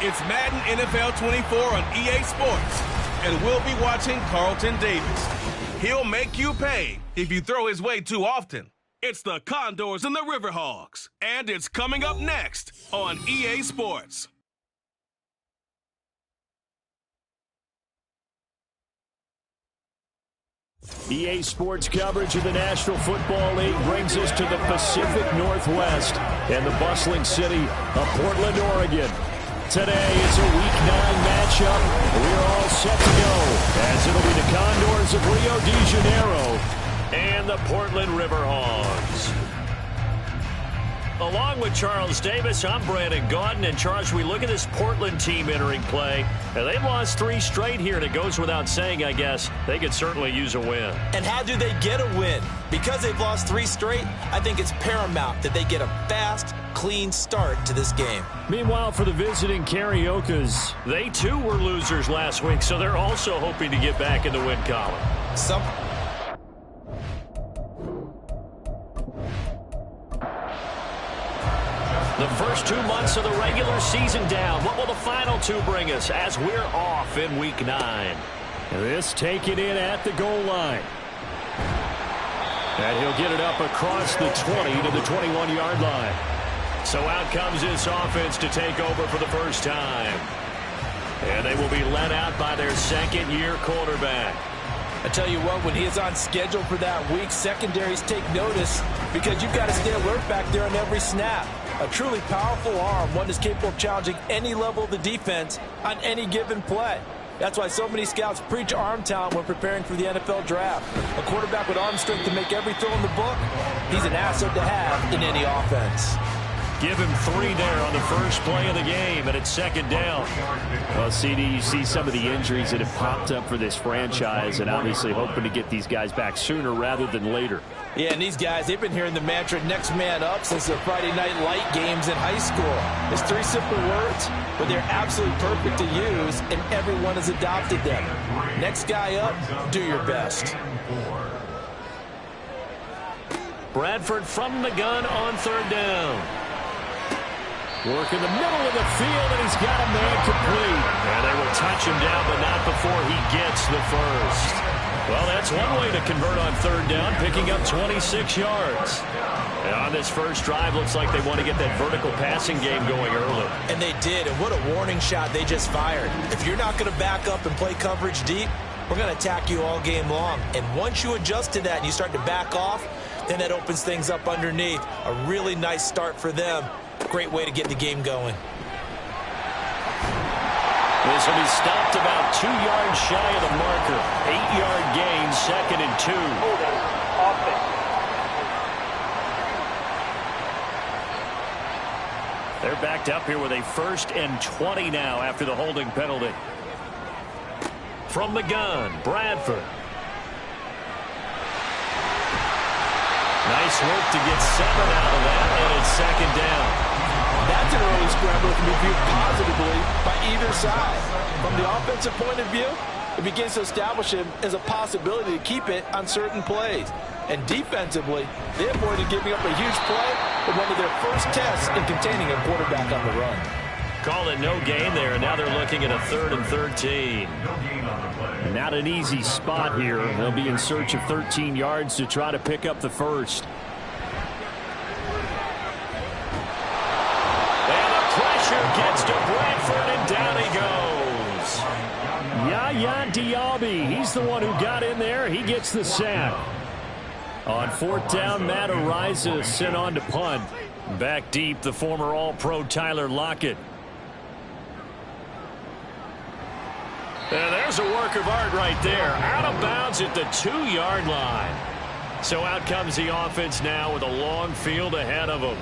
It's Madden NFL 24 on EA Sports, and we'll be watching Carlton Davis. He'll make you pay if you throw his way too often. It's the Condors and the River Hogs, and it's coming up next on EA Sports. EA Sports coverage of the National Football League brings us to the Pacific Northwest and the bustling city of Portland, Oregon. Today is a Week 9 matchup. We're all set to go, as it'll be the Condors of Rio de Janeiro and the Portland River Hogs. Along with Charles Davis, I'm Brandon Gaudin. And Charles, we look at this Portland team entering play. And they've lost 3 straight here, and it goes without saying, I guess, they could certainly use a win. And how do they get a win? Because they've lost 3 straight, I think it's paramount that they get a fast, clean start to this game. Meanwhile, for the visiting Cariocas, they too were losers last week, so they're also hoping to get back in the win column. The first 2 months of the regular season down. What will the final 2 bring us as we're off in Week 9? This taken in at the goal line. And he'll get it up across the 20 to the 21-yard line. So out comes this offense to take over for the first time. And they will be led out by their second-year quarterback. I tell you what, when he is on schedule for that week, secondaries take notice because you've got to stay alert back there on every snap. A truly powerful arm, one that's capable of challenging any level of the defense on any given play. That's why so many scouts preach arm talent when preparing for the NFL draft. A quarterback with arm strength to make every throw in the book, he's an asset to have in any offense. Give him 3 there on the first play of the game, and it's second down. Well, CD, you see some of the injuries that have popped up for this franchise, and obviously hoping to get these guys back sooner rather than later. Yeah, and these guys, they've been hearing the mantra next man up since their Friday night light games in high school. It's 3 simple words, but they're absolutely perfect to use, and everyone has adopted them. Next guy up, do your best. Bradford from the gun on 3rd down. Work in the middle of the field, and he's got a man complete. And they will touch him down, but not before he gets the first. Well, that's one way to convert on 3rd down, picking up 26 yards. And on this first drive, looks like they want to get that vertical passing game going early. And they did, and what a warning shot they just fired. If you're not going to back up and play coverage deep, we're going to attack you all game long. And once you adjust to that and you start to back off, then that opens things up underneath. A really nice start for them. Great way to get the game going. This will be stopped about 2 yards shy of the marker. 8-yard gain, 2nd and 2. They're backed up here with a 1st and 20 now after the holding penalty. From the gun, Bradford. Nice work to get 7 out of that, and it's 2nd down. That's an early scramble that can be viewed positively by either side. From the offensive point of view, it begins to establish him as a possibility to keep it on certain plays. And defensively, they avoided giving up a huge play with one of their first tests in containing a quarterback on the run. Call it no gain there, and now they're looking at a 3rd and 13. Not an easy spot here. They'll be in search of 13 yards to try to pick up the first. Gets to Bradford, and down he goes. Yaya Diaby, he's the one who got in there. He gets the sack. On 4th down, Matt Ariza sent on to punt. Back deep, the former All-Pro Tyler Lockett. And there's a work of art right there. Out of bounds at the 2-yard line. So out comes the offense now with a long field ahead of them.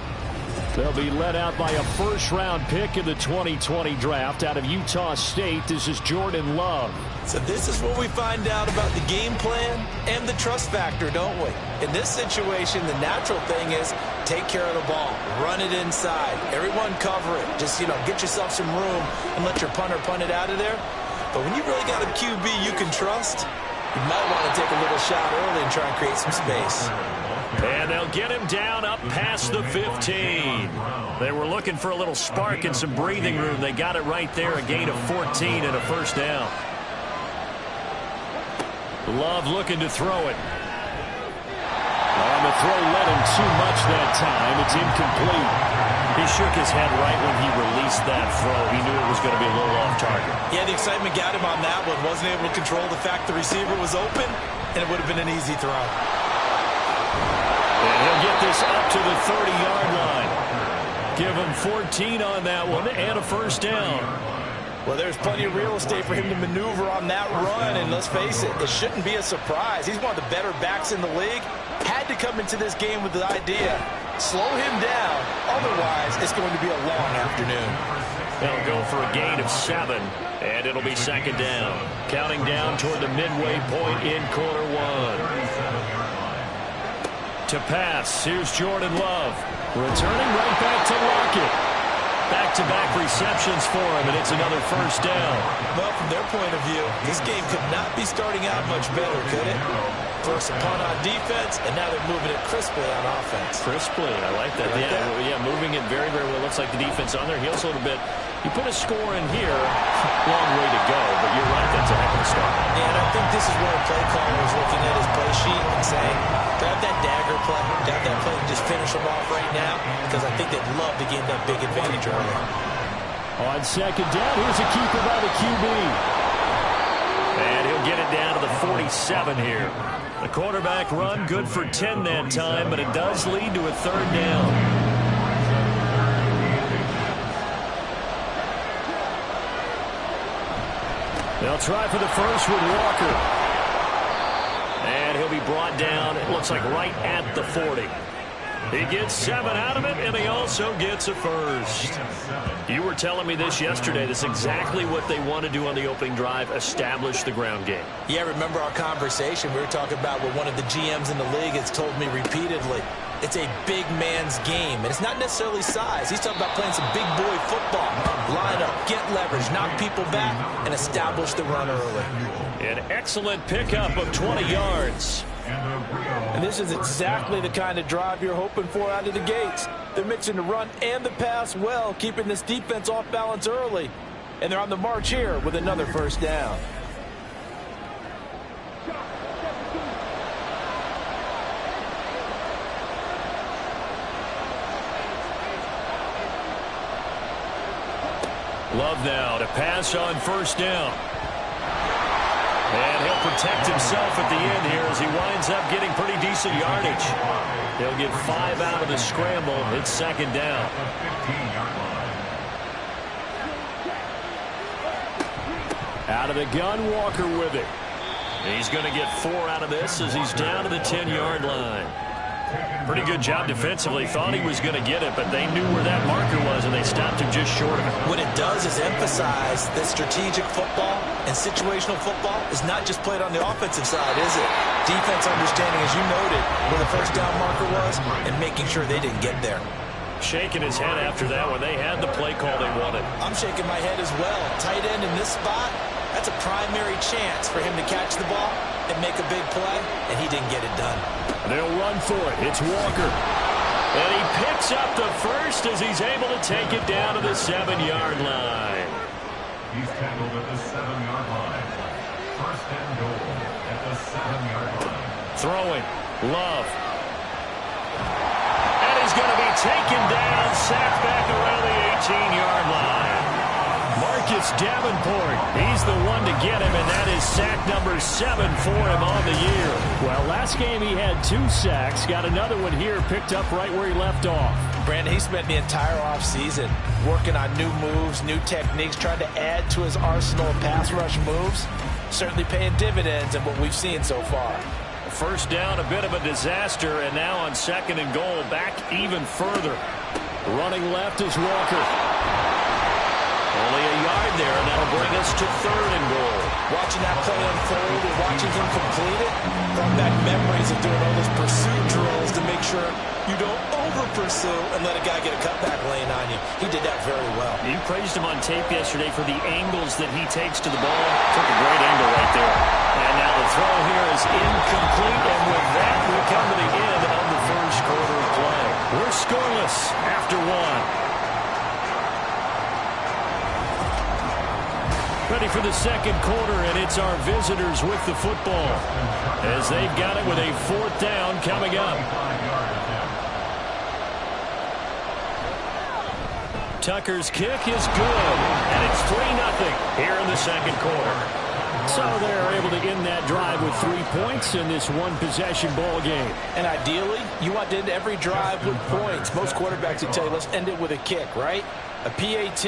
They'll be led out by a 1st-round pick in the 2020 draft out of Utah State. This is Jordan Love. So this is what we find out about the game plan and the trust factor, don't we? In this situation, the natural thing is take care of the ball. Run it inside. Everyone cover it. Just, get yourself some room and let your punter punt it out of there. But when you really got a QB you can trust, you might want to take a little shot early and try and create some space. And they'll get him down up past the 15. They were looking for a little spark and some breathing room. They got it right there, a gain of 14 and a first down. Love looking to throw it. And the throw led him too much that time. It's incomplete. He shook his head right when he released that throw. He knew it was going to be a little off target. Yeah, the excitement got him on that one. Wasn't able to control the fact the receiver was open, and it would have been an easy throw. And he'll get this up to the 30-yard line. Give him 14 on that one and a first down. Well, there's plenty of real estate for him to maneuver on that run, and let's face it, it shouldn't be a surprise. He's one of the better backs in the league. Had to come into this game with the idea, slow him down, otherwise it's going to be a long afternoon. They'll go for a gain of 7, and it'll be second down. Counting down toward the midway point in quarter one. To pass, here's Jordan Love. Returning right back to Lockett. Back-to-back receptions for him, and it's another first down. Well, from their point of view, this game could not be starting out much better, could it? First a punt on defense, and now they're moving it crisply on offense. Crisply, I like that. Yeah, moving it very, very well. Looks like the defense on there heels a little bit. You put a score in here, long way to go, but you're right, that's a heck of a start. Yeah, and I think this is where a play caller is looking at his play sheet and saying, grab that dagger play, grab that play and just finish them off right now, because I think they'd love to gain that big advantage early. On second down, here's a keeper by the QB. And he'll get it down to the 47 here. The quarterback run, good for 10 that time, but it does lead to a third down. They'll try for the first with Walker. And he'll be brought down, it looks like right at the 40. He gets 7 out of it, and he also gets a first. You were telling me this yesterday. That's exactly what they want to do on the opening drive, establish the ground game. Yeah, remember our conversation. We were talking about what one of the GMs in the league has told me repeatedly. It's a big man's game, and it's not necessarily size. He's talking about playing some big boy football. Line up, get leverage, knock people back, and establish the run early. An excellent pickup of 20 yards. And this is exactly the kind of drive you're hoping for out of the gates. They're mixing the run and the pass well, keeping this defense off balance early. And they're on the march here with another first down. Love now to pass on first down. And he'll protect himself at the end here as he winds up getting pretty decent yardage. He'll get 5 out of the scramble. It's second down. Out of the gun, Walker with it. He's going to get 4 out of this as he's down to the 10-yard line. Pretty good job defensively. Thought he was going to get it, but they knew where that marker was, and they stopped him just short of it. What it does is emphasize that strategic football and situational football is not just played on the offensive side, is it? Defense understanding, as you noted, where the first down marker was and making sure they didn't get there. Shaking his head after that when they had the play call they wanted. I'm shaking my head as well. Tight end in this spot, that's a primary chance for him to catch the ball and make a big play, and he didn't get it done. They'll run for it. It's Walker. And he picks up the first as he's able to take it down to the 7-yard line. He's tackled at the 7-yard line. First and goal at the 7-yard line. Throwing. Love. And he's going to be taken down, sacked back around the 18-yard line. Marcus Davenport, he's the one to get him, and that is sack number 7 for him on the year. Well, last game he had 2 sacks. Got another one here picked up right where he left off. Brandon, he spent the entire offseason working on new moves, new techniques, trying to add to his arsenal of pass rush moves. Certainly paying dividends in what we've seen so far. First down, a bit of a disaster, and now on second and goal, back even further. Running left is Walker. Only a yard there, and that'll bring us to third and goal. Watching that play unfold and watching him complete it brought back memories of doing all those pursuit drills to make sure you don't over-pursue and let a guy get a cutback lane on you. He did that very well. You praised him on tape yesterday for the angles that he takes to the ball. Took a great angle right there. And now the throw here is incomplete, and with that, we come to the end of the scoreless after one. Ready for the second quarter, and it's our visitors with the football as they've got it with a 4th down coming up. Tucker's kick is good, and it's 3-0 here in the second quarter. So they're able to end that drive with 3 points in this one-possession ball game. And ideally, you want to end every drive with points. Most quarterbacks would tell you, let's end it with a kick, right? A PAT,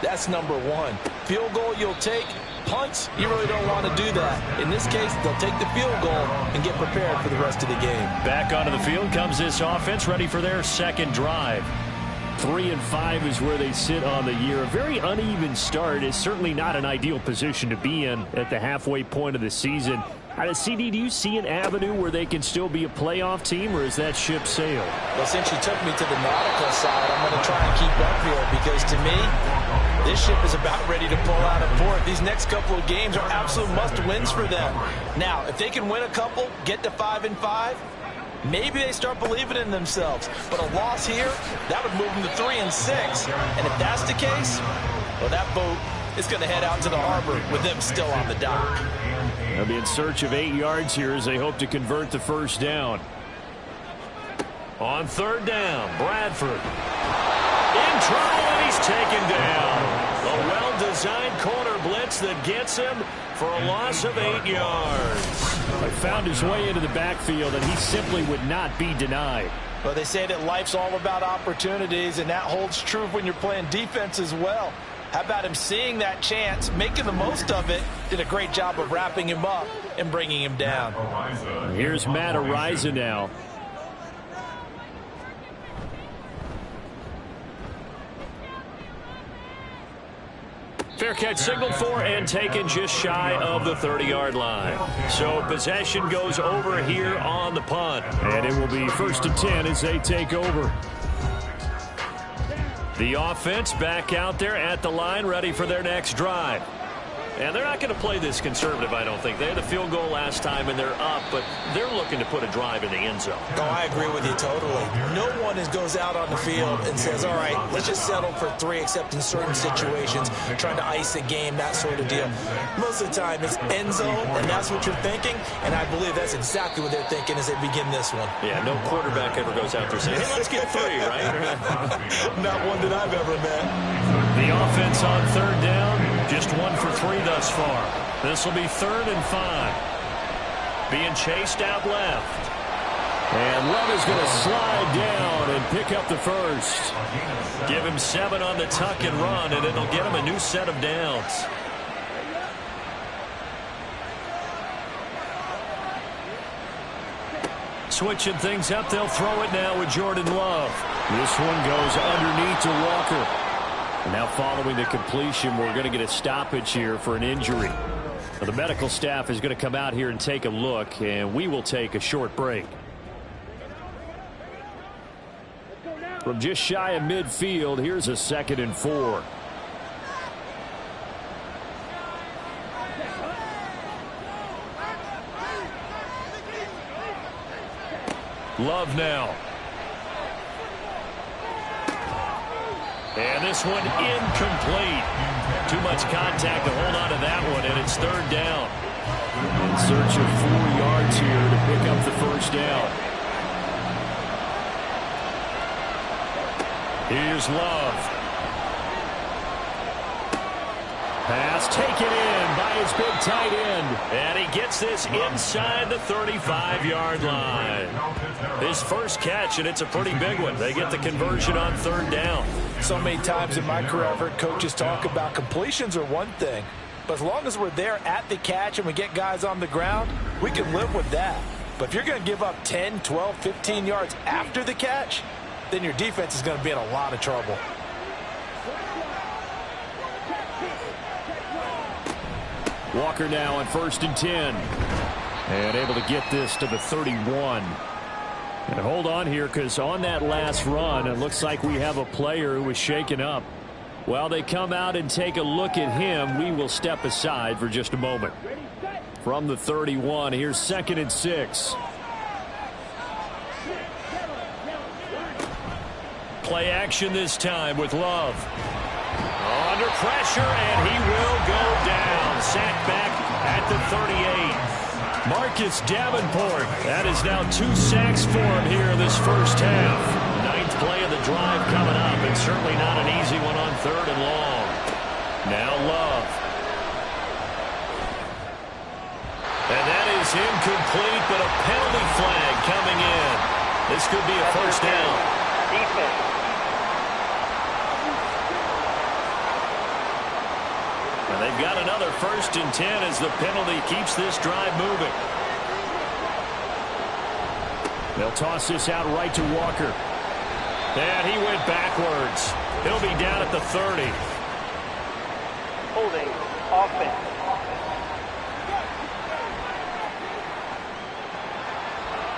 that's number one. Field goal you'll take. Punts, you really don't want to do that. In this case, they'll take the field goal and get prepared for the rest of the game. Back onto the field comes this offense, ready for their second drive. 3-5 is where they sit on the year. A very uneven start is certainly not an ideal position to be in at the halfway point of the season. CD, do you see an avenue where they can still be a playoff team, or is that ship sailed? Well, since you took me to the nautical side, I'm going to try and keep up here because to me, this ship is about ready to pull out of port. These next couple of games are absolute must-wins for them. Now, if they can win a couple, get to 5-5, maybe they start believing in themselves. But a loss here, that would move them to 3-6. And if that's the case, well, that boat is going to head out to the harbor with them still on the dock. They'll be in search of 8 yards here as they hope to convert the first down. On 3rd down, Bradford. In trouble, and he's taken down. A well-designed corner blitz that gets him for a loss of 8 yards. He found his way into the backfield, and he simply would not be denied. Well, they say that life's all about opportunities, and that holds true when you're playing defense as well. How about him seeing that chance, making the most of it, did a great job of wrapping him up and bringing him down. Here's Matt Ariza now. Fair catch signaled for and taken just shy of the 30-yard line. So possession goes over here on the punt. And it will be 1st and 10 as they take over. The offense back out there at the line, ready for their next drive. And they're not going to play this conservative, I don't think. They had a field goal last time, and they're up, but they're looking to put a drive in the end zone. Oh, I agree with you totally. No one goes out on the field and says, all right, let's just settle for 3, except in certain situations, trying to ice a game, that sort of deal. Most of the time, it's end zone, and that's what you're thinking, and I believe that's exactly what they're thinking as they begin this one. Yeah, no quarterback ever goes out there saying, hey, let's get 3, right? Not one that I've ever met. The offense on 3rd down, just 1 for 3 thus far. This will be 3rd and 5. Being chased out left. And Love is going to slide down and pick up the first. Give him 7 on the tuck and run, and it'll get him a new set of downs. Switching things up, they'll throw it now with Jordan Love. This one goes underneath to Walker. And now following the completion, we're going to get a stoppage here for an injury. Well, the medical staff is going to come out here and take a look, and we will take a short break. From just shy of midfield, here's a 2nd and 4. Love now. And this one incomplete. Too much contact to hold on to that one, and it's 3rd down. In search of 4 yards here to pick up the first down. Here's Love. Pass taken in by his big tight end. And he gets this inside the 35-yard line. His first catch, and it's a pretty big one. They get the conversion on 3rd down. So many times in my career, I've heard coaches talk about completions are one thing. But as long as we're there at the catch and we get guys on the ground, we can live with that. But if you're going to give up 10, 12, 15 yards after the catch, then your defense is going to be in a lot of trouble. Walker now on 1st and 10. And able to get this to the 31. And hold on here, because on that last run, it looks like we have a player who was shaken up. While they come out and take a look at him, we will step aside for just a moment. From the 31, here's 2nd and 6. play action this time with Love. Under pressure, and he will go down. Sacked back at the 38. Marcus Davenport. That is now 2 sacks for him here in this first half. 9th play of the drive coming up, and certainly not an easy one on 3rd and long. Now Love. And that is incomplete, but a penalty flag coming in. This could be a first down. Defense. And they've got another 1st and 10 as the penalty keeps this drive moving. They'll toss this out right to Walker. And he went backwards. He'll be down at the 30. Holding. Offense.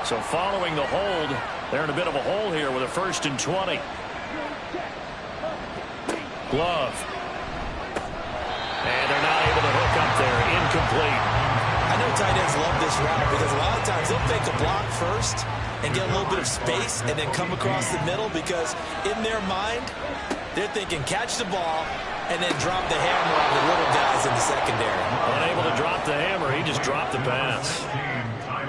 So following the hold, they're in a bit of a hole here with a 1st and 20. Glove. And they're not able to hook up there. Incomplete. I know tight ends love this route because a lot of times they'll fake a block first and get a little bit of space and then come across the middle because in their mind, they're thinking catch the ball and then drop the hammer on the little guys in the secondary. Unable to drop the hammer, he just dropped the pass.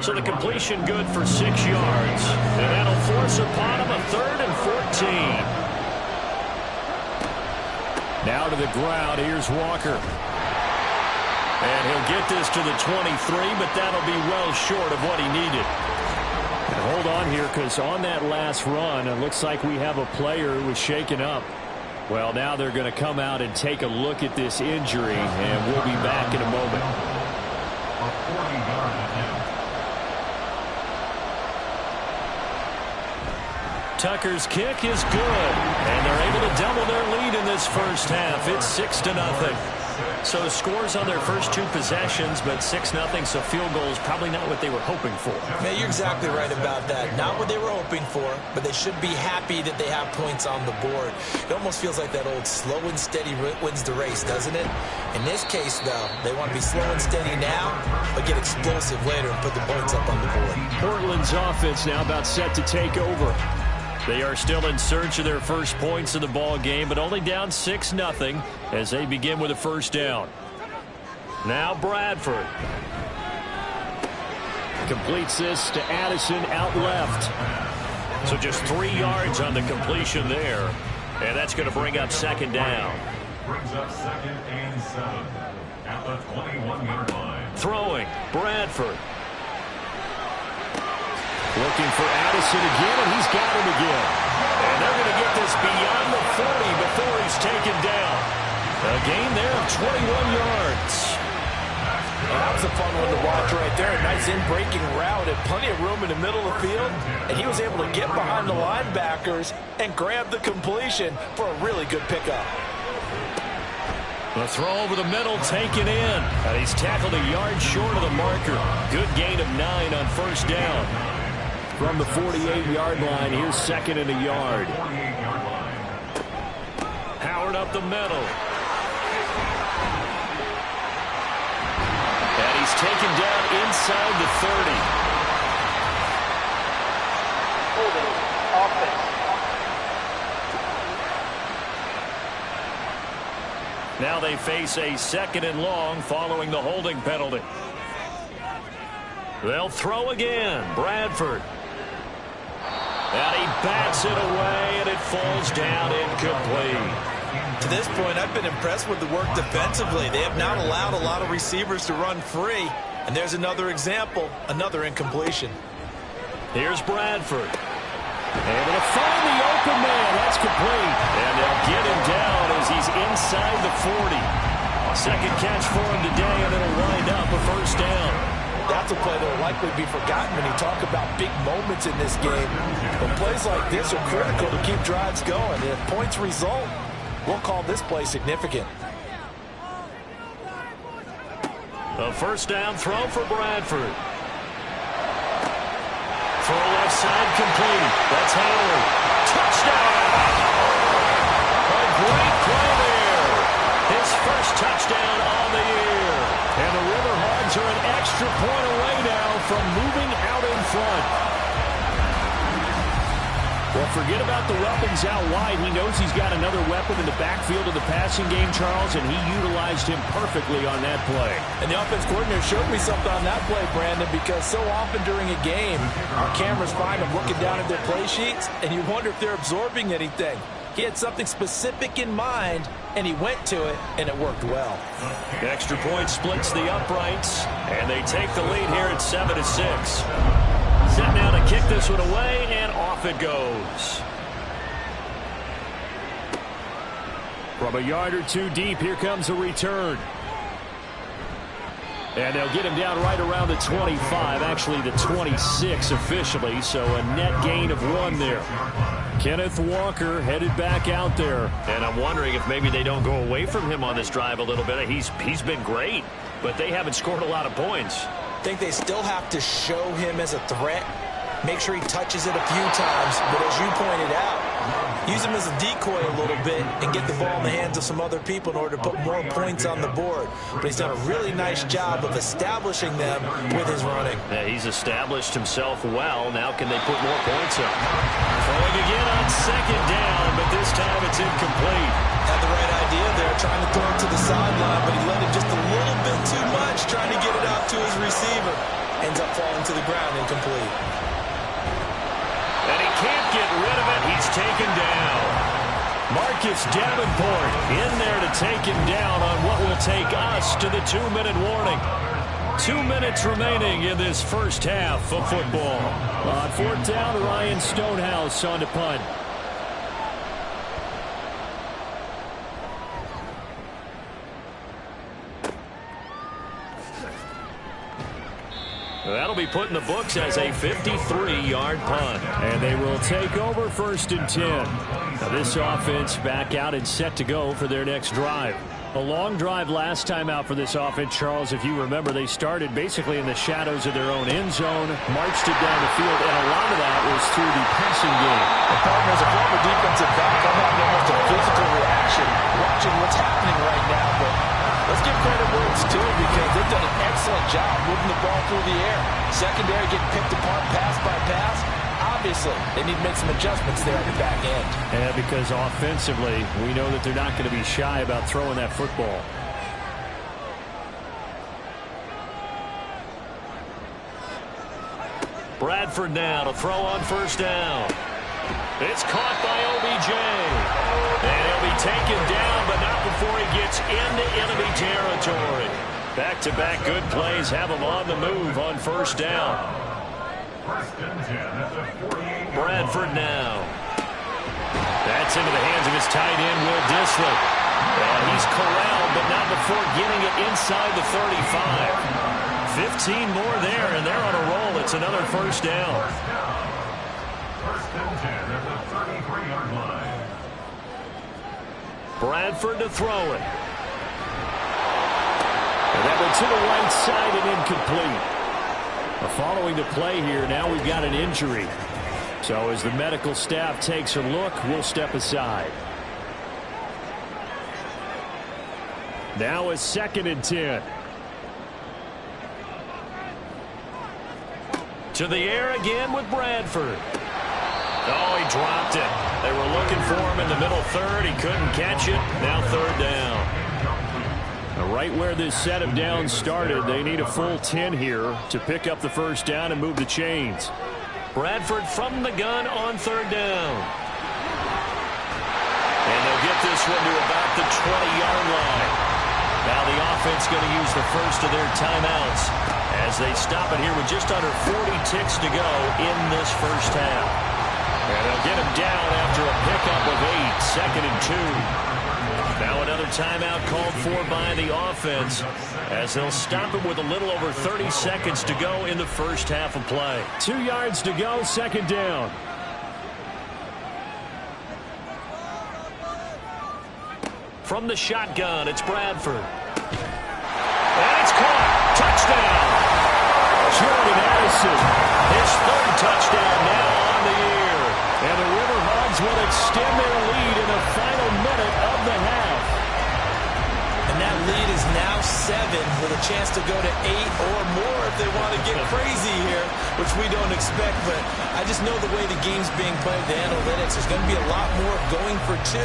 So the completion good for 6 yards. And that'll force upon him a 3rd and 14. Now to the ground, here's Walker. And he'll get this to the 23, but that'll be well short of what he needed. And hold on here, because on that last run, it looks like we have a player who was shaken up. Well, now they're going to come out and take a look at this injury, and we'll be back in a moment. A 40-yard attempt. Tucker's kick is good, and they're able to double their lead in this first half. It's 6-0. So scores on their first 2 possessions, but 6-0, so field goals probably not what they were hoping for. Yeah, you're exactly right about that. Not what they were hoping for, but they should be happy that they have points on the board. It almost feels like that old slow and steady wins the race, doesn't it? In this case, though, they want to be slow and steady now, but get explosive later and put the points up on the board. Portland's offense now about set to take over. They are still in search of their first points in the ball game, but only down 6-0 as they begin with a first down. Now Bradford. Completes this to Addison out left. So just 3 yards on the completion there. And that's going to bring up 2nd down. Brings up 2nd and 7 at the 21-yard line. Throwing, Bradford. Looking for Addison again, and he's got him again. And they're going to get this beyond the 40 before he's taken down. A gain there of 21 yards. That was a fun one to watch right there. A nice in-breaking route and plenty of room in the middle of the field. And he was able to get behind the linebackers and grab the completion for a really good pickup. The throw over the middle taken in. And he's tackled a yard short of the marker. Good gain of 9 on first down. From the 48-yard line, here's 2nd and a yard. Howard up the middle. And he's taken down inside the 30. Holding. Offense. Now they face a 2nd and long following the holding penalty. They'll throw again. Bradford. And he bats it away, and it falls down incomplete. To this point, I've been impressed with the work defensively. They have not allowed a lot of receivers to run free. And there's another example, another incompletion. Here's Bradford. Able to find the open man. That's complete. And they'll get him down as he's inside the 40. 2nd catch for him today, and it'll wind up a first down. That's a play that will likely be forgotten when you talk about big moments in this game. But plays like this are critical to keep drives going. And if points result, we'll call this play significant. A first down throw for Bradford. Throw left side complete. That's Haley. Touchdown! A great play there. His first touchdown on the year. And the River Hogs are an extra point away now from moving out in front. Well, forget about the weapons out wide. He knows he's got another weapon in the backfield of the passing game, Charles, and he utilized him perfectly on that play. And the offense coordinator showed me something on that play, Brandon, because so often during a game, our cameras find them looking down at their play sheets, and you wonder if they're absorbing anything. He had something specific in mind, and he went to it, and it worked well. The extra point splits the uprights, and they take the lead here at 7-6. Set now to kick this one away, and off it goes. From a yard or two deep, here comes a return. And they'll get him down right around the 25, actually the 26 officially, so a net gain of 1 there. Kenneth Walker headed back out there. And I'm wondering if maybe they don't go away from him on this drive a little bit. He's been great, but they haven't scored a lot of points. I think they still have to show him as a threat. Make sure he touches it a few times, but as you pointed out, use him as a decoy a little bit and get the ball in the hands of some other people in order to put more points on the board. But he's done a really nice job of establishing them with his running. Yeah, he's established himself well. Now can they put more points up? Throwing again on second down, but this time it's incomplete. Had the right idea there, trying to throw it to the sideline, but he let it just a little bit too much, trying to get it out to his receiver. Ends up falling to the ground, incomplete. And he can't get rid of it. He's taken down. Marcus Davenport in there to take him down on what will take us to the 2-minute warning. 2 minutes remaining in this first half of football. On fourth down, Ryan Stonehouse on to punt. That'll be put in the books as a 53-yard punt. And they will take over 1st and 10. Now this offense back out and set to go for their next drive. A long drive last time out for this offense, Charles. If you remember, they started basically in the shadows of their own end zone, marched it down the field, and a lot of that was through the passing game. And partner, as a former defensive back, I'm having almost a physical reaction watching what's happening right now, but let's give credit where it's due because they've done an excellent job moving the ball through the air. Secondary getting picked apart pass by pass. Obviously, they need to make some adjustments there at the back end. And because offensively, we know that they're not going to be shy about throwing that football. Bradford now to throw on 1st down. It's caught by OBJ. And he'll be taken down, but not before he gets into enemy territory. Back-to-back good plays have him on the move on 1st down. Bradford now. That's into the hands of his tight end, Will Dissly. And he's corralled, but not before getting it inside the 35. 15 more there, and they're on a roll. It's another 1st down. 1st and 10 at the 33-yard line. Bradford to throw it. And that went to the right side and incomplete. Following the play here, now we've got an injury. So as the medical staff takes a look, we'll step aside. Now a 2nd and 10. To the air again with Bradford. Oh, he dropped it. They were looking for him in the middle third. He couldn't catch it. Now 3rd down. Right where this set of downs started, they need a full 10 here to pick up the 1st down and move the chains. Bradford from the gun on 3rd down. And they'll get this one to about the 20-yard line. Now the offense going to use the first of their timeouts as they stop it here with just under 40 ticks to go in this first half. And they'll get him down after a pickup of 8, 2nd and 2. Now another timeout called for by the offense as they'll stop it with a little over 30 seconds to go in the first half of play. 2 yards to go, 2nd down. From the shotgun, it's Bradford. And it's caught. Touchdown. Jordan Addison, his 3rd touchdown now on the year. And the River Hogs will extend their lead in the final minute of the half. And that lead is now 7 with a chance to go to 8 or more if they want to get crazy here, which we don't expect. But I just know the way the game's being played, the analytics, there's going to be a lot more going for 2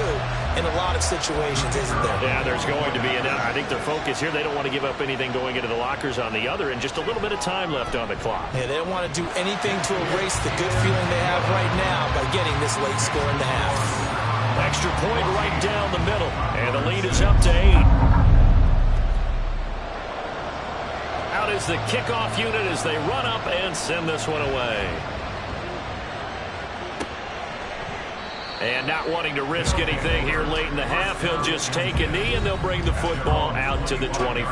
in a lot of situations, isn't there? Yeah, there's going to be. And I think their focus here, they don't want to give up anything going into the lockers on the other, and just a little bit of time left on the clock. Yeah, they don't want to do anything to erase the good feeling they have right now by getting this late score in the half. Extra point right down the middle, and the lead is up to 8. Out is the kickoff unit as they run up and send this one away. And not wanting to risk anything here late in the half, he'll just take a knee, and they'll bring the football out to the 25.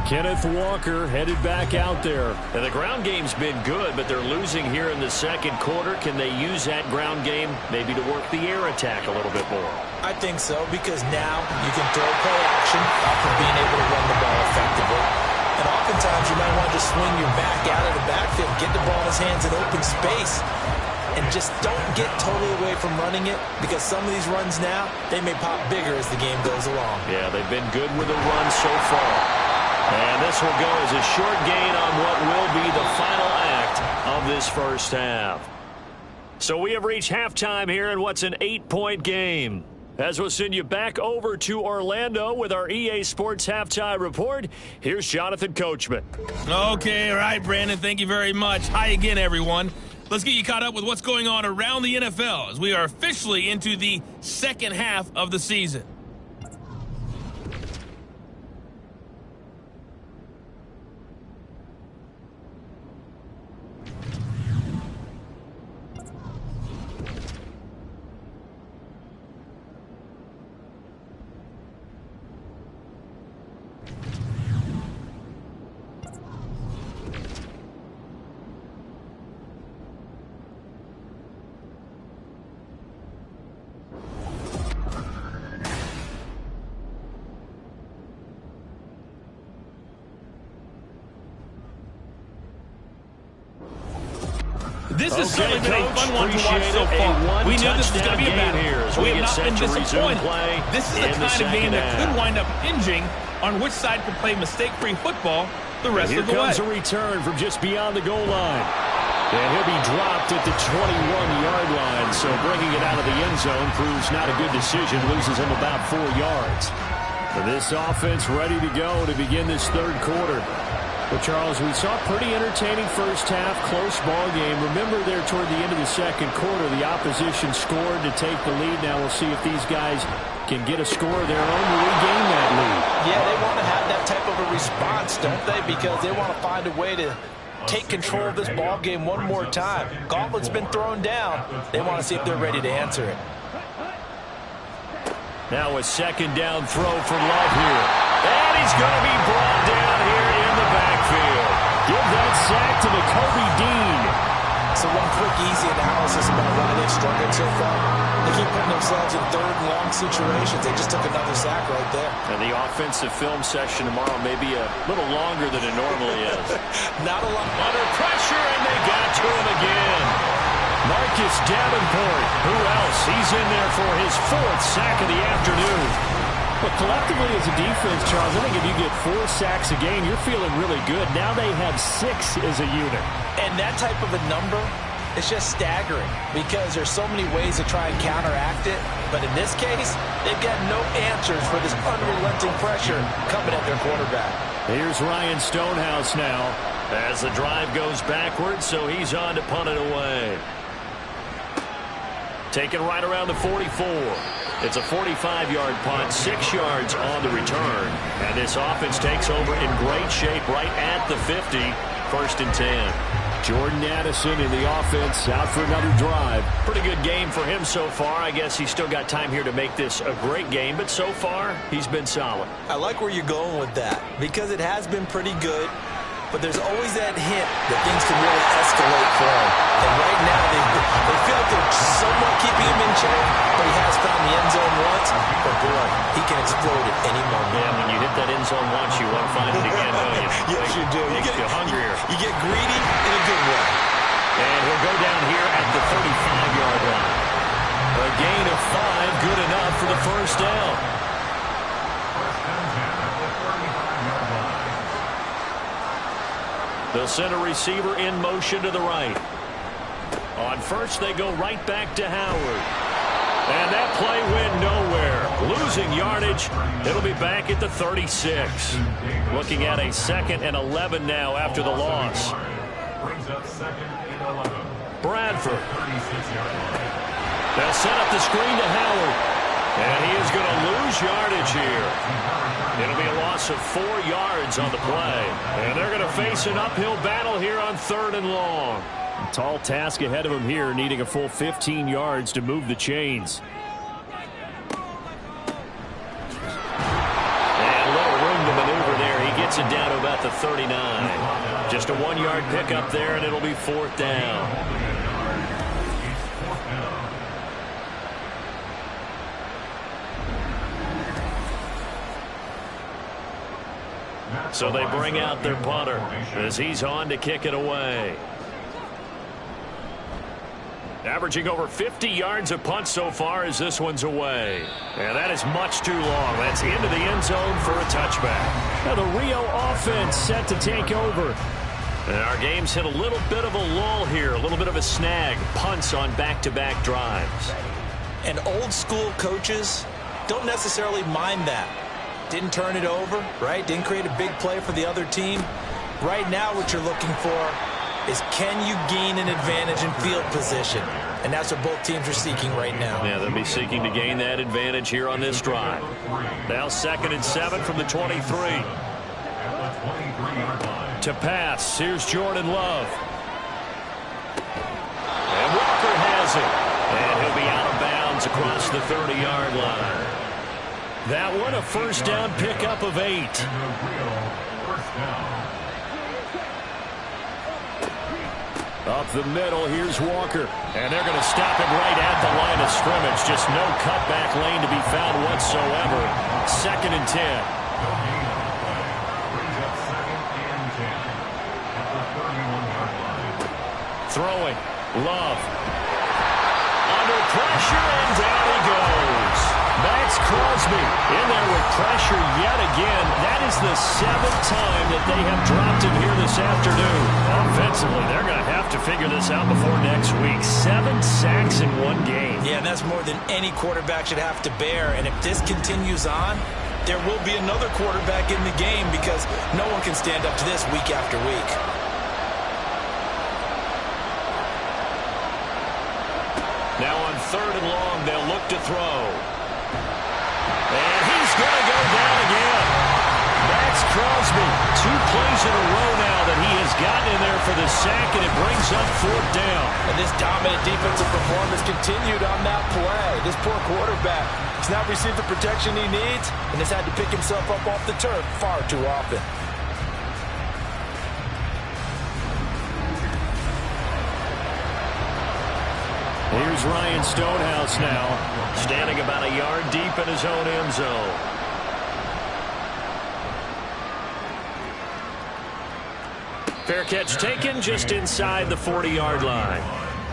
Kenneth Walker headed back out there. And the ground game's been good, but they're losing here in the second quarter. Can they use that ground game maybe to work the air attack a little bit more? I think so, because now you can throw play action off of being able to run the ball effectively. And oftentimes you might want to just swing your back out of the backfield, get the ball in his hands in open space, and just don't get totally away from running it, because some of these runs now, they may pop bigger as the game goes along. Yeah, they've been good with the run so far. And this will go as a short gain on what will be the final act of this first half. So we have reached halftime here in what's an 8-point game. As we'll send you back over to Orlando with our EA Sports Halftime Report, here's Jonathan Coachman. Okay, all right, Brandon, thank you very much. Hi again, everyone. Let's get you caught up with what's going on around the NFL as we are officially into the second half of the season. This has certainly been a fun one to watch so far. We knew this was going to be a battle. We have not been disappointed. This is the kind of game that could wind up hinging on which side can play mistake-free football the rest of the way. Here comes a return from just beyond the goal line. And he'll be dropped at the 21-yard line, so bringing it out of the end zone proves not a good decision, loses him about 4 yards. For this offense ready to go to begin this third quarter. Well, Charles, we saw a pretty entertaining first half, close ball game. Remember there toward the end of the second quarter, the opposition scored to take the lead. Now we'll see if these guys can get a score of their own to regain that lead. Yeah, they want to have that type of a response, don't they? Because they want to find a way to take control of this ball game one more time. Gauntlet's been thrown down. They want to see if they're ready to answer it. Now a second down throw for Love here. And he's going to be brought down here in the backfield. Give that sack to Nakobe Dean. So one quick, easy analysis about why they've struggled so far. They keep putting themselves in third and long situations. They just took another sack right there. And the offensive film session tomorrow may be a little longer than it normally is. Not a lot. Under pressure, and they got to him again. Marcus Davenport, who else? He's in there for his 4th sack of the afternoon. But collectively as a defense, Charles, I think if you get 4 sacks a game, you're feeling really good. Now they have 6 as a unit. And that type of a number is just staggering because there's so many ways to try and counteract it. But in this case, they've got no answers for this unrelenting pressure coming at their quarterback. Here's Ryan Stonehouse now as the drive goes backwards, so he's on to punt it away. Taken right around the 44. It's a 45-yard punt, 6 yards on the return. And this offense takes over in great shape right at the 50, 1st and 10. Jordan Addison in the offense, out for another drive. Pretty good game for him so far. I guess he's still got time here to make this a great game, but so far, he's been solid. I like where you're going with that because it has been pretty good. But there's always that hint that things can really escalate for him. And right now, they feel like they're somewhat keeping him in check, but he has found the end zone once. But boy, he can explode at any moment. Yeah, when you hit that end zone once, you want to find it again, don't you? Yes, you do. Makes you hungrier. You get greedy in a good way. And he'll go down here at the 35-yard line. A gain of 5, good enough for the first down. They'll send a receiver in motion to the right. On first, they go right back to Howard. And that play went nowhere. Losing yardage. It'll be back at the 36. Looking at a 2nd and 11 now after the loss. Brings up 2nd and 11. Bradford. 36-yard line. They'll set up the screen to Howard. And he is going to lose yardage here. It'll be a loss of 4 yards on the play. And they're going to face an uphill battle here on 3rd and long. A tall task ahead of him here, needing a full 15 yards to move the chains. And a little room to maneuver there. He gets it down to about the 39. Just a 1-yard pickup there, and it'll be 4th down. So they bring out their punter as he's on to kick it away. Averaging over 50 yards a punt so far as this one's away. And that is much too long. That's into the end zone for a touchback. Now the Rio offense set to take over. And our game's hit a little bit of a lull here, a little bit of a snag. Punts on back-to-back drives. And old school coaches don't necessarily mind that. Didn't turn it over, right? Didn't create a big play for the other team. Right now what you're looking for is, can you gain an advantage in field position? And that's what both teams are seeking right now. Yeah, they'll be seeking to gain that advantage here on this drive. Now 2nd and 7 from the 23. To pass, here's Jordan Love. And Walker has it. And he'll be out of bounds across the 30-yard line. That one a first down pickup of 8. Up the middle, here's Walker. And they're going to stop him right at the line of scrimmage. Just no cutback lane to be found whatsoever. 2nd and 10. Throwing. Love. Under pressure, and down he goes. Max Crosby in there with pressure yet again. That is the 7th time that they have dropped him here this afternoon. Offensively, they're going to have to figure this out before next week. 7 sacks in 1 game. Yeah, and that's more than any quarterback should have to bear. And if this continues on, there will be another quarterback in the game, because no one can stand up to this week after week. Now on 3rd and long, they'll look to throw. And he's going to go down again. Max Crosby, 2 plays in a row now that he has gotten in there for the sack, and it brings up 4th down. And this dominant defensive performance continued on that play. This poor quarterback has not received the protection he needs, and has had to pick himself up off the turf far too often. Here's Ryan Stonehouse now, standing about a yard deep in his own end zone. Fair catch taken just inside the 40-yard line.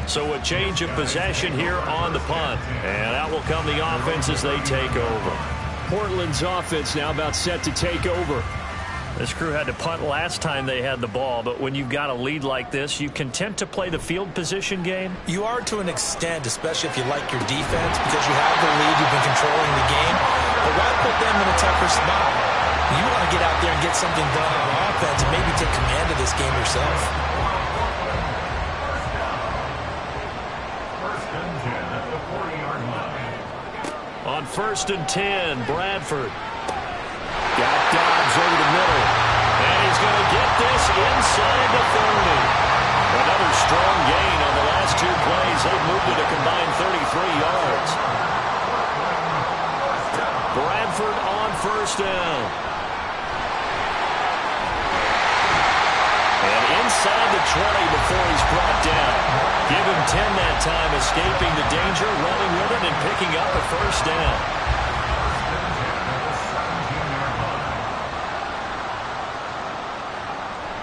So a change of possession here on the punt. And out will come the offense as they take over. Portland's offense now about set to take over. This crew had to punt last time they had the ball, but when you've got a lead like this, you content to play the field position game? You are to an extent, especially if you like your defense, because you have the lead, you've been controlling the game. But why put them in a tougher spot? You want to get out there and get something done on offense and maybe take command of this game yourself. On 1st and 10, Bradford. Got Dobbs over the middle. And he's going to get this inside the 30. Another strong gain on the last 2 plays. They've moved it a combined 33 yards. Bradford on 1st down. And inside the 20 before he's brought down. Give him 10 that time, escaping the danger, running with it, and picking up a 1st down.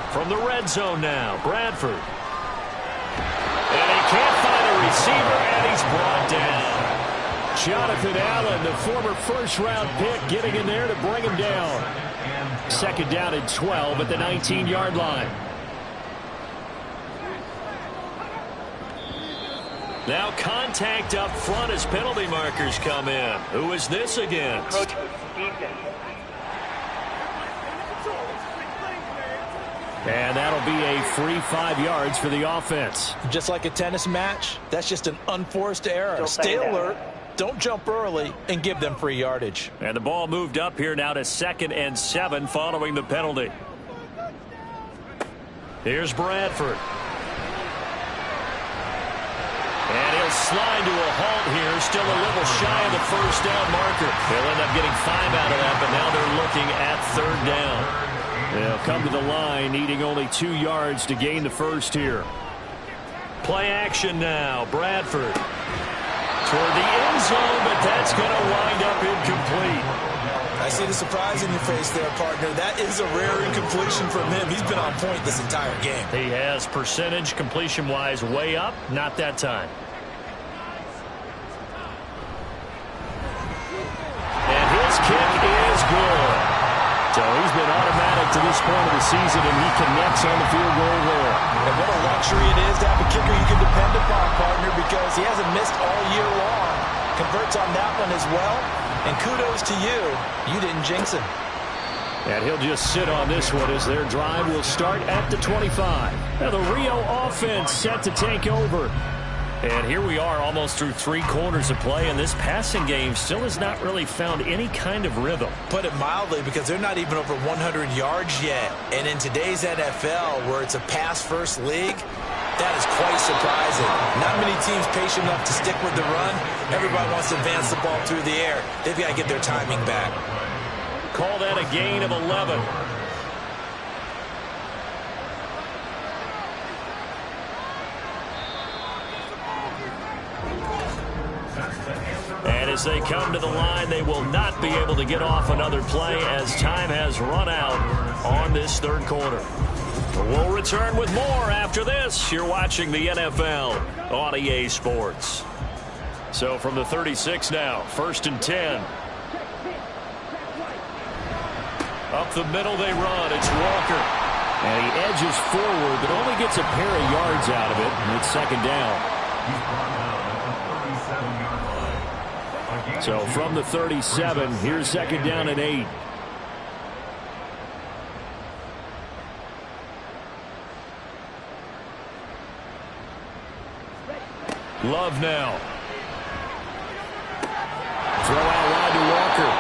From the red zone now, Bradford. And he can't find a receiver, and he's brought down. Jonathan Allen, the former first-round pick, getting in there to bring him down. 2nd down and 12 at the 19-yard line. Now contact up front as penalty markers come in. Who is this against? Approach defense. And that'll be a free 5 yards for the offense. Just like a tennis match, that's just an unforced error. Stay alert, don't jump early, and give them free yardage. And the ball moved up here now to 2nd and 7 following the penalty. Here's Bradford. And he'll slide to a halt here, still a little shy of the first down marker. They'll end up getting 5 out of that, but now they're looking at 3rd down. They'll come to the line, needing only 2 yards to gain the first here. Play action now. Bradford toward the end zone, but that's going to wind up incomplete. I see the surprise in your face there, partner. That is a rare incompletion from him. He's been on point this entire game. He has percentage completion-wise way up. Not that time. And his kick is good. So he's been automatic to this point of the season, and he connects on the field goal there. And what a luxury it is to have a kicker you can depend upon, partner, because he hasn't missed all year long. Converts on that one as well. And kudos to you. You didn't jinx him. And he'll just sit on this one as their drive will start at the 25. Now the Rio offense set to take over. And here we are almost through 3 quarters of play, and this passing game still has not really found any kind of rhythm. Put it mildly, because they're not even over 100 yards yet. And in today's NFL, where it's a pass-first league, that is quite surprising. Not many teams patient enough to stick with the run. Everybody wants to advance the ball through the air. They've got to get their timing back. Call that a gain of 11. And as they come to the line, they will not be able to get off another play as time has run out on this 3rd quarter. We'll return with more after this. You're watching the NFL on EA Sports. So from the 36 now, 1st and 10. Up the middle they run. It's Walker. And he edges forward, but only gets a pair of yards out of it. And it's 2nd down. So from the 37, here's 2nd down and 8. Love now. Throw out wide to Walker.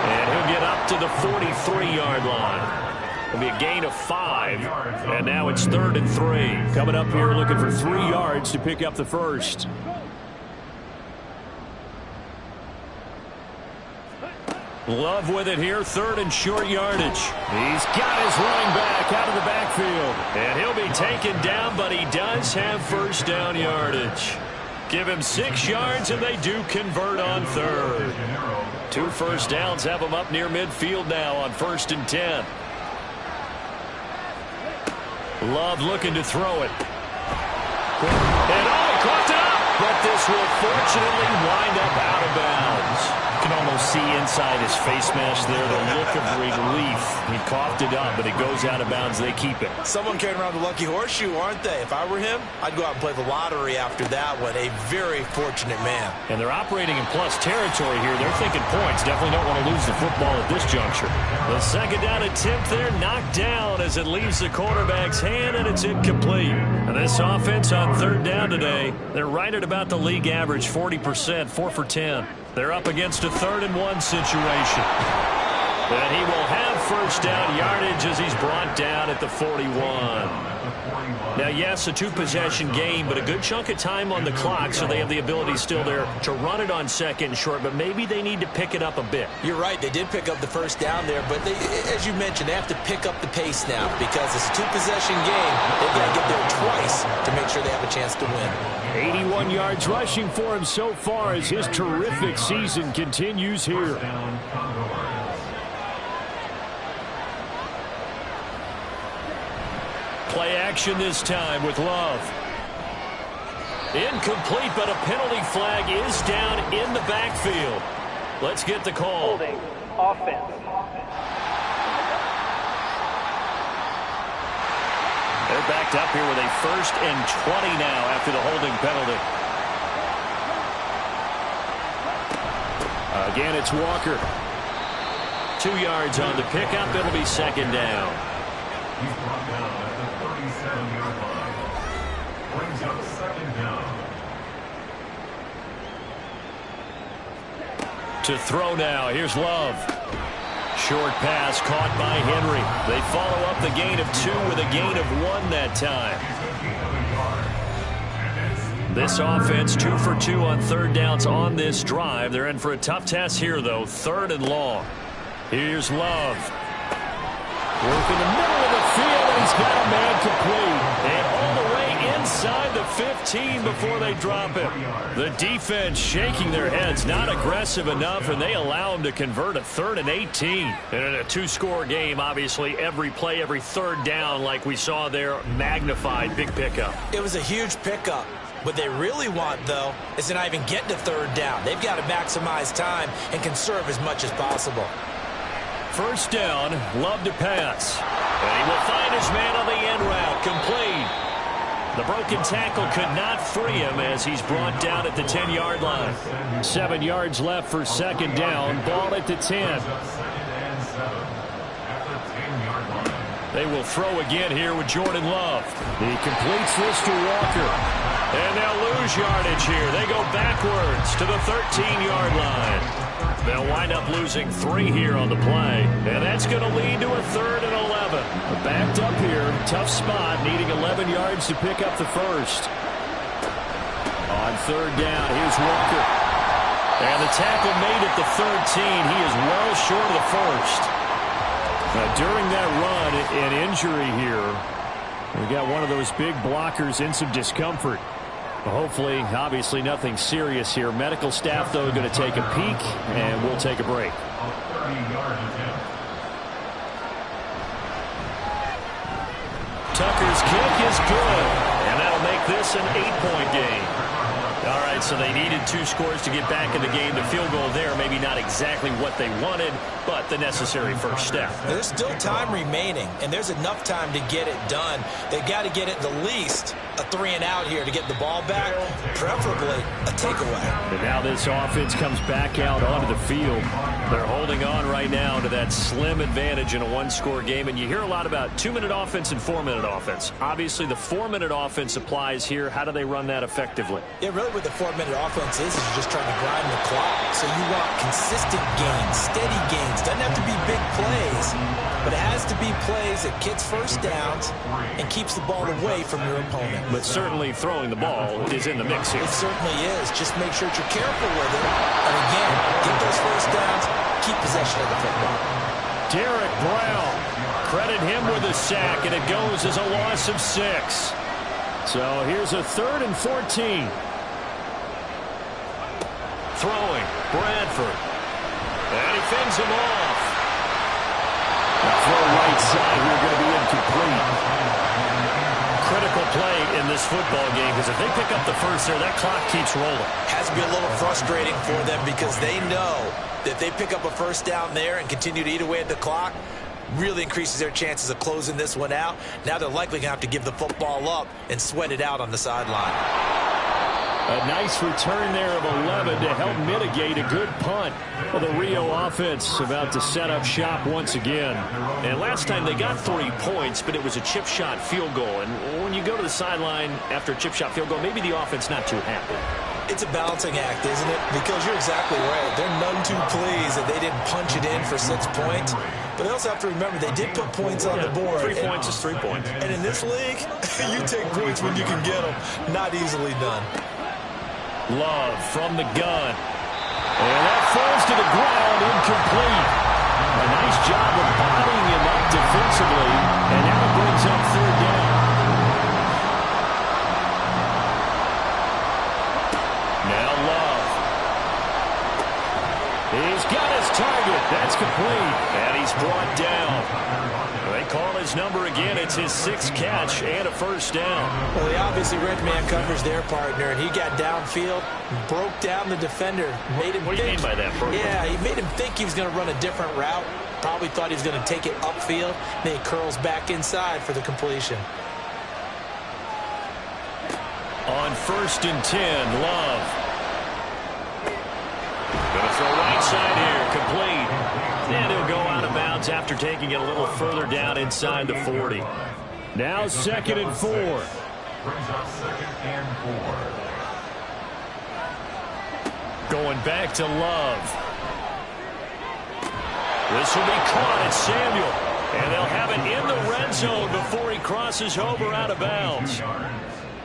And he'll get up to the 43-yard line. It'll be a gain of 5. And now it's 3rd and 3. Coming up here looking for 3 yards to pick up the first. Love with it here, 3rd and short yardage. He's got his running back out of the backfield. And he'll be taken down, but he does have 1st down yardage. Give him 6 yards, and they do convert on 3rd. 2 first downs have him up near midfield now on 1st and 10. Love looking to throw it. And he caught it up. But this will fortunately wind up out of bounds. You can almost see inside his face mask there the look of relief. He coughed it up, but it goes out of bounds. They keep it. Someone carrying around the lucky horseshoe, aren't they? If I were him, I'd go out and play the lottery after that one. A very fortunate man. And they're operating in plus territory here. They're thinking points. Definitely don't want to lose the football at this juncture. The 2nd down attempt there knocked down as it leaves the quarterback's hand, and it's incomplete. And this offense on 3rd down today, they're right at about the league average, 40%, 4 for 10. They're up against a 3rd and 1 situation. And he will have 1st down yardage as he's brought down at the 41. Now, yes, a 2-possession game, but a good chunk of time on the clock, so they have the ability still there to run it on 2nd and short, but maybe they need to pick it up a bit. You're right. They did pick up the 1st down there, but they, as you mentioned, they have to pick up the pace now because it's a 2-possession game. They've got to get there twice to make sure they have a chance to win. 81 yards rushing for him so far as his terrific season continues here. Play action this time with Love. Incomplete, but a penalty flag is down in the backfield. Let's get the call. Holding. Offense. They're backed up here with a 1st and 20 now after the holding penalty. Again, it's Walker. 2 yards on the pickup. It'll be second down. He's brought down at the 37-yard line. Brings up second down. To throw now. Here's Love. Short pass caught by Henry. They follow up the gain of 2 with a gain of 1 that time. This offense 2 for 2 on third downs on this drive. They're in for a tough task here, though. 3rd and long. Here's Love. Work in the middle of the field, and he's got a man complete. And all the way inside the 15 before they drop it. The defense shaking their heads, not aggressive enough, and they allow him to convert a 3rd and 18. And in a 2-score game, obviously, every play, every third down, like we saw there, magnified. Big pickup. It was a huge pickup. What they really want, though, is to not even get to 3rd down. They've got to maximize time and conserve as much as possible. First down, Love to pass. And he will find his man on the end route, complete. The broken tackle could not free him as he's brought down at the 10-yard line. 7 yards left for second down, ball at the 10. They will throw again here with Jordan Love. He completes this to Walker. And they'll lose yardage here. They go backwards to the 13-yard line. They'll wind up losing 3 here on the play. And that's going to lead to a 3rd and 11. Backed up here, tough spot, needing 11 yards to pick up the first. On 3rd down, here's Walker. And the tackle made at the 13. He is well short of the first. Now, during that run, an injury here. We got one of those big blockers in some discomfort. Hopefully, obviously, nothing serious here. Medical staff, though, going to take a peek, and we'll take a break. Tucker's kick is good, and that'll make this an 8-point game. All right, so they needed 2 scores to get back in the game. The field goal there, maybe not exactly what they wanted, but the necessary first step. There's still time remaining, and there's enough time to get it done. They've got to get it the least a 3-and-out here to get the ball back, preferably a takeaway. And now this offense comes back out onto the field. They're holding on right now to that slim advantage in a 1-score game, and you hear a lot about 2-minute offense and 4-minute offense. Obviously, the 4-minute offense applies here. How do they run that effectively? Yeah, really what the 4-minute offense is you're just trying to grind the clock. So you want consistent gains, steady gains. Doesn't have to be big plays, but it has to be plays that gets first downs and keeps the ball away from your opponent. But certainly throwing the ball is in the mix here. It certainly is. Just make sure that you're careful with it. And again, get those first downs, keep possession of the football. Derek Brown, credit him with a sack, and it goes as a loss of 6. So here's a 3rd and 14. Throwing, Bradford. And he fends him off. The throw right side here going to be incomplete. Critical play in this football game because if they pick up the first there, that clock keeps rolling. Has to be a little frustrating for them because they know that if they pick up a first down there and continue to eat away at the clock, really increases their chances of closing this one out. Now they're likely going to have to give the football up and sweat it out on the sideline. A nice return there of 11 to help mitigate a good punt. Well, the Rio offense about to set up shop once again. And last time they got 3 points, but it was a chip shot field goal. And when you go to the sideline after a chip shot field goal, maybe the offense not too happy. It's a balancing act, isn't it? Because you're exactly right. They're none too pleased that they didn't punch it in for 6 points. But they also have to remember they did put points on the board. 3 points is 3 points. And in this league, you take points when you can get them. Not easily done. Love from the gun. And that falls to the ground, incomplete. A nice job of bodying him up defensively. And now it brings up 3rd down. Now Love. He's got his target. That's complete. And he's brought down. They call his number again. It's his 6th catch and a first down. Well, they obviously red man covers their partner, and he got downfield, broke down the defender, made him What do you mean by that, bro? Yeah, he made him think he was going to run a different route. Probably thought he was going to take it upfield. Then he curls back inside for the completion. On 1st and 10, Love. Going to throw right side yards after taking it a little further down inside the 40. Now 2nd and 4. Brings up 2nd and 4. Going back to Love. This will be caught at Samuel. And they'll have it in the red zone before he crosses over out of bounds.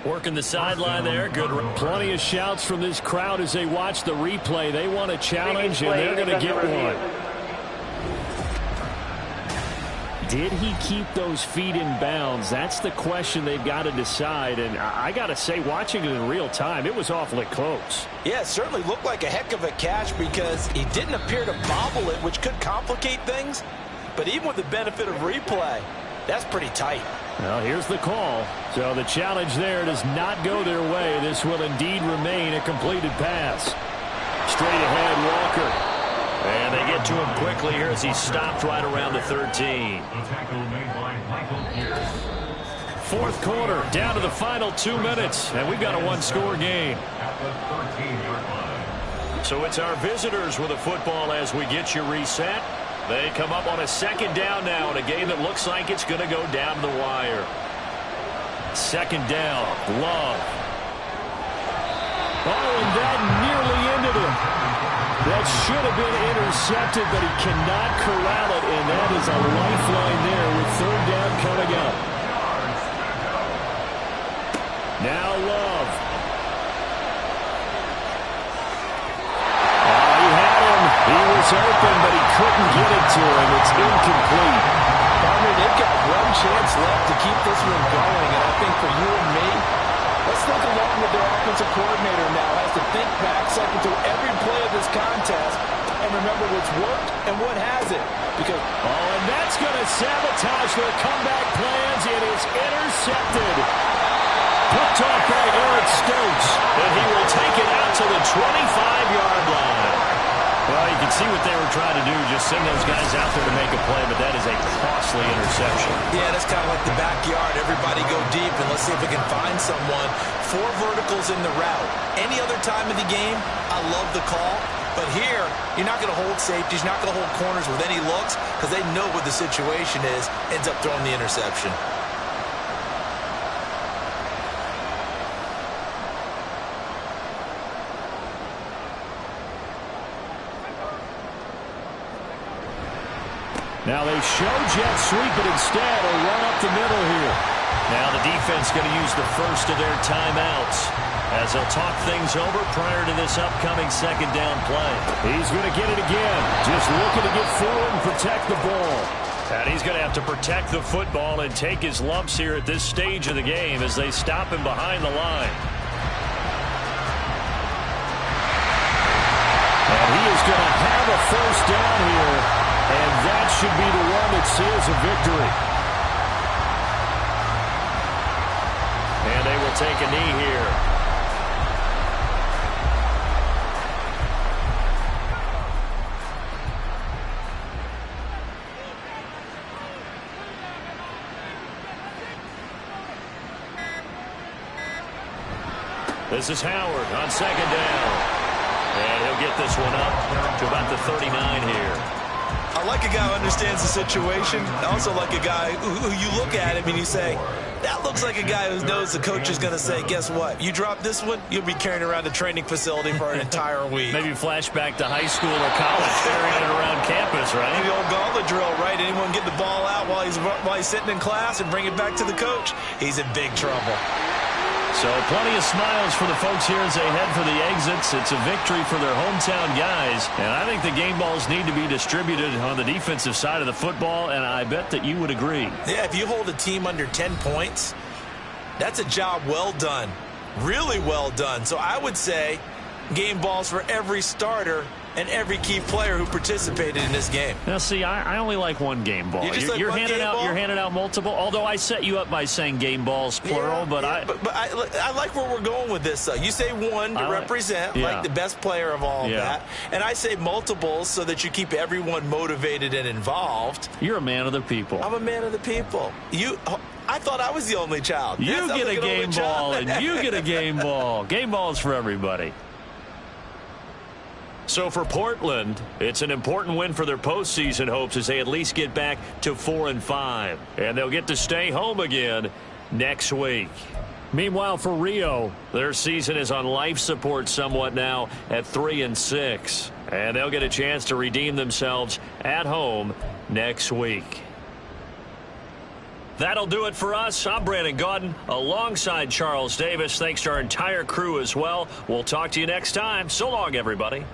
Working the sideline there. Good. Plenty of shouts from this crowd as they watch the replay. They want a challenge, and they're going to get one. Did he keep those feet in bounds? That's the question they've got to decide. And I got to say, watching it in real time, it was awfully close. Yeah, it certainly looked like a heck of a catch because he didn't appear to bobble it, which could complicate things. But even with the benefit of replay, that's pretty tight. Well, here's the call. So the challenge there does not go their way. This will indeed remain a completed pass. Straight ahead, Walker. And they get to him quickly here as he stopped right around the 13. The tackle made by Michael Pierce. Fourth quarter, down to the final 2 minutes, and we've got a one-score game. At the 13-yard line. So it's our visitors with a football as we get you reset. They come up on a 2nd down now in a game that looks like it's going to go down to the wire. 2nd down, Love. Oh, and that nearly ended him. That should have been intercepted, but he cannot corral it, and that is a lifeline there with 3rd down coming up. Now Love. He was open, but he couldn't get it to him. It's incomplete. They've got one chance left to keep this one going, and I think for you and me, let's think along with their offensive coordinator now. Has to think back, cycle through every play of this contest, and remember what's worked and what hasn't. Because and that's going to sabotage their comeback plans. It is intercepted. Picked off by Eric Stokes. And he will take it out to the 25-yard line. Well, you can see what they were trying to do, just send those guys out there to make a play, but that is a costly interception. Yeah, that's kind of like the backyard. Everybody go deep, and let's see if we can find someone. 4 verticals in the route. Any other time of the game, I love the call. But here, you're not going to hold safeties, you're not going to hold corners with any looks because they know what the situation is, ends up throwing the interception. Now they show jet sweep it instead or run up the middle here. Now the defense going to use the first of their timeouts as they'll talk things over prior to this upcoming 2nd down play. He's going to get it again. Just looking to get forward and protect the ball. And he's going to have to protect the football and take his lumps here at this stage of the game as they stop him behind the line. And he is going to have a first down here. And that should be the one that seals a victory. And they will take a knee here. This is Howard on 2nd down. And he'll get this one up to about the 39 here. I like a guy who understands the situation. I also like a guy who you look at him and you say, that looks like a guy who knows the coach is going to say, guess what? You drop this one, you'll be carrying around a training facility for an entire week. Maybe flashback to high school or college, carrying it around campus, right? The old gauntlet drill, right? Anyone get the ball out while he's sitting in class and bring it back to the coach? He's in big trouble. So plenty of smiles for the folks here as they head for the exits. It's a victory for their hometown guys. And I think the game balls need to be distributed on the defensive side of the football, and I bet that you would agree. Yeah, if you hold a team under 10 points, that's a job well done. Really well done. So I would say game balls for every starter and every key player who participated in this game. Now, see, I only like one game ball. You're handing out multiple. Although I set you up by saying game balls plural, but I like where we're going with this. You say one to represent, like the best player of all that, and I say multiples so that you keep everyone motivated and involved. You're a man of the people. I'm a man of the people. I thought I was the only child. You get a game ball, and you get a game ball. Game balls for everybody. So for Portland, it's an important win for their postseason hopes as they at least get back to 4-5. And they'll get to stay home again next week. Meanwhile, for Rio, their season is on life support somewhat now at 3-6. And they'll get a chance to redeem themselves at home next week. That'll do it for us. I'm Brandon Gaudin alongside Charles Davis. Thanks to our entire crew as well. We'll talk to you next time. So long, everybody.